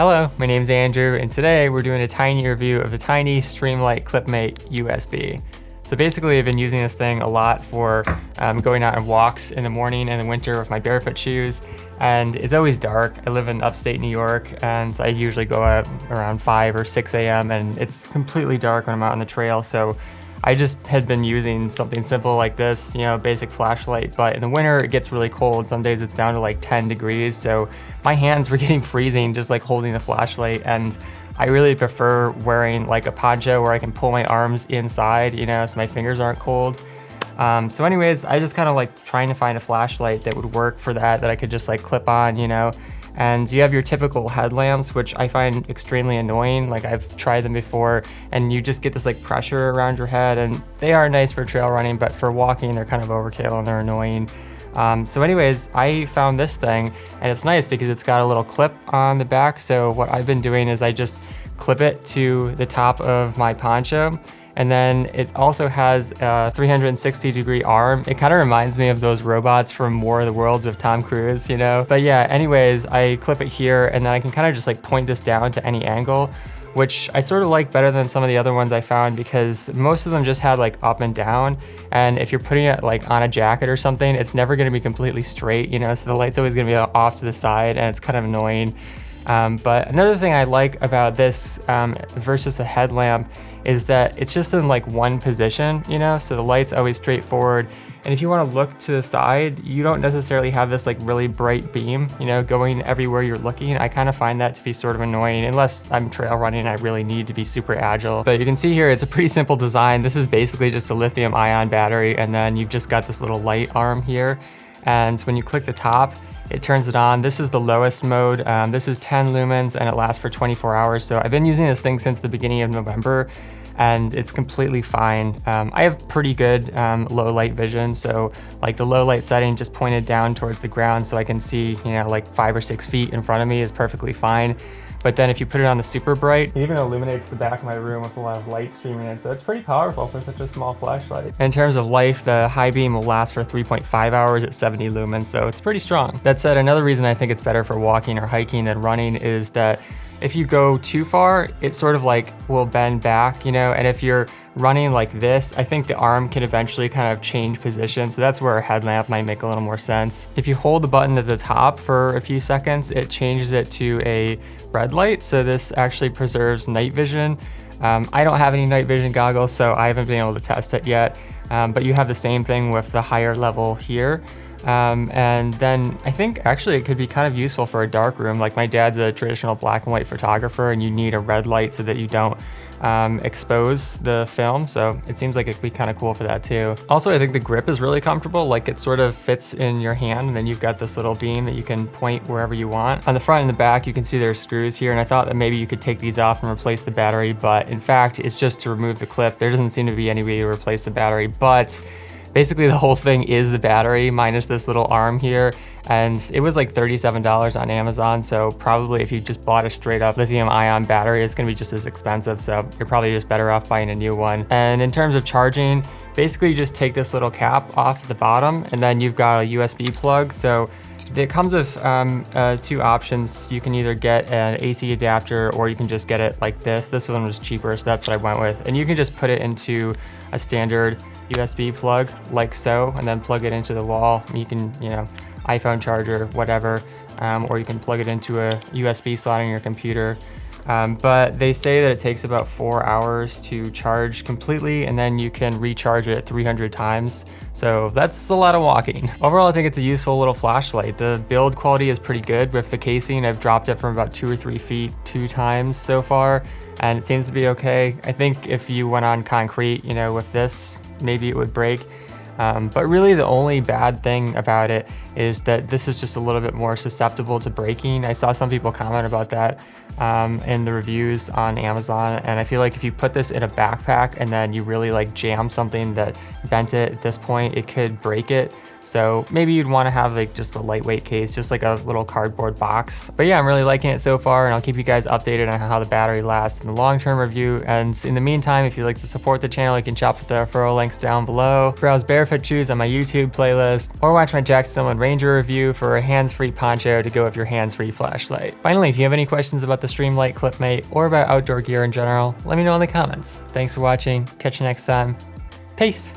Hello, my name's Andrew, and today we're doing a tiny review of the tiny streamlight CLIPMATE USB. So basically I've been using this thing a lot for going out on walks in the morning and the winter with my barefoot shoes, and it's always dark. I live in upstate New York, and I usually go out around 5 or 6 a.m. and it's completely dark when I'm out on the trail, so I just had been using something simple like this, basic flashlight, but in the winter it gets really cold. Some days it's down to like 10 degrees, so my hands were getting freezing just like holding the flashlight, and I really prefer wearing like a poncho where I can pull my arms inside, so my fingers aren't cold. So anyways, I just kind of like trying to find a flashlight that would work for that I could just like clip on, And you have your typical headlamps, which I find extremely annoying. Like I've tried them before, and you just get this like pressure around your head, and they are nice for trail running, but for walking, they're kind of overkill and they're annoying. So anyways, I found this thing, and it's nice because it's got a little clip on the back. So what I've been doing is I just clip it to the top of my poncho. And then it also has a 360-degree arm. It kind of reminds me of those robots from War of the Worlds with Tom Cruise, But yeah, anyways, I clip it here, and then I can kind of just like point this down to any angle, which I sort of like better than some of the other ones I found, because most of them just had like up and down. And if you're putting it like on a jacket or something, it's never gonna be completely straight, So the light's always gonna be off to the side, and it's kind of annoying. But another thing I like about this versus a headlamp is that it's just in like one position, so the light's always straightforward. And if you want to look to the side, you don't necessarily have this like really bright beam, going everywhere you're looking. I kind of find that to be sort of annoying unless I'm trail running and I really need to be super agile. But you can see here, it's a pretty simple design. This is basically just a lithium ion battery, and then you've just got this little light arm here. And when you click the top, it turns it on. This is the lowest mode. This is 10 lumens and it lasts for 24 hours. So I've been using this thing since the beginning of November, and it's completely fine. I have pretty good low light vision. So like the low light setting just pointed down towards the ground so I can see, like 5 or 6 feet in front of me is perfectly fine. But then if you put it on the super bright, it even illuminates the back of my room with a lot of light streaming in. So it's pretty powerful for such a small flashlight. In terms of life, the high beam will last for 3.5 hours at 70 lumens, so it's pretty strong. That said, another reason I think it's better for walking or hiking than running is that if you go too far, it sort of like will bend back, and if you're running like this, I think the arm can eventually kind of change position. So that's where a headlamp might make a little more sense. If you hold the button at the top for a few seconds, it changes it to a red light. So this actually preserves night vision. I don't have any night vision goggles, so I haven't been able to test it yet. But you have the same thing with the higher level here. And then I think actually it could be kind of useful for a dark room. Like my dad's a traditional black and white photographer, and you need a red light so that you don't expose the film. So it seems like it could be kind of cool for that too. Also, I think the grip is really comfortable. Like it sort of fits in your hand, and then you've got this little beam that you can point wherever you want. On the front and the back, you can see there are screws here, and I thought that maybe you could take these off and replace the battery, but in fact, it's just to remove the clip. There doesn't seem to be any way to replace the battery, but basically the whole thing is the battery minus this little arm here, and it was like $37 on Amazon, so probably if you just bought a straight up lithium ion battery, it's gonna be just as expensive, so you're probably just better off buying a new one. And in terms of charging, basically you just take this little cap off the bottom, and then you've got a USB plug. So it comes with 2 options. You can either get an AC adapter, or you can just get it like this. This one was cheaper, so that's what I went with. And you can just put it into a standard USB plug like so, and then plug it into the wall. You can, iPhone charger, whatever, or you can plug it into a USB slot in your computer. But they say that it takes about 4 hours to charge completely, and then you can recharge it 300 times. So that's a lot of walking. Overall, I think it's a useful little flashlight. The build quality is pretty good with the casing. I've dropped it from about 2 or 3 feet 2 times so far, and it seems to be okay. I think if you went on concrete, with this, maybe it would break. But really the only bad thing about it is that this is just a little bit more susceptible to breaking. I saw some people comment about that in the reviews on Amazon, and I feel like if you put this in a backpack and then you really like jam something that bent it at this point, it could break it. So maybe you'd want to have like just a lightweight case, just like a little cardboard box. But yeah, I'm really liking it so far, and I'll keep you guys updated on how the battery lasts in the long-term review. And in the meantime, if you'd like to support the channel, you can shop with the referral links down below. Browse Barefootwear barefoot shoes on my YouTube playlist, or watch my Jackson 1 Ranger review for a hands-free poncho to go with your hands-free flashlight. Finally, if you have any questions about the Streamlight CLIPMATE or about outdoor gear in general, let me know in the comments. Thanks for watching, catch you next time, peace!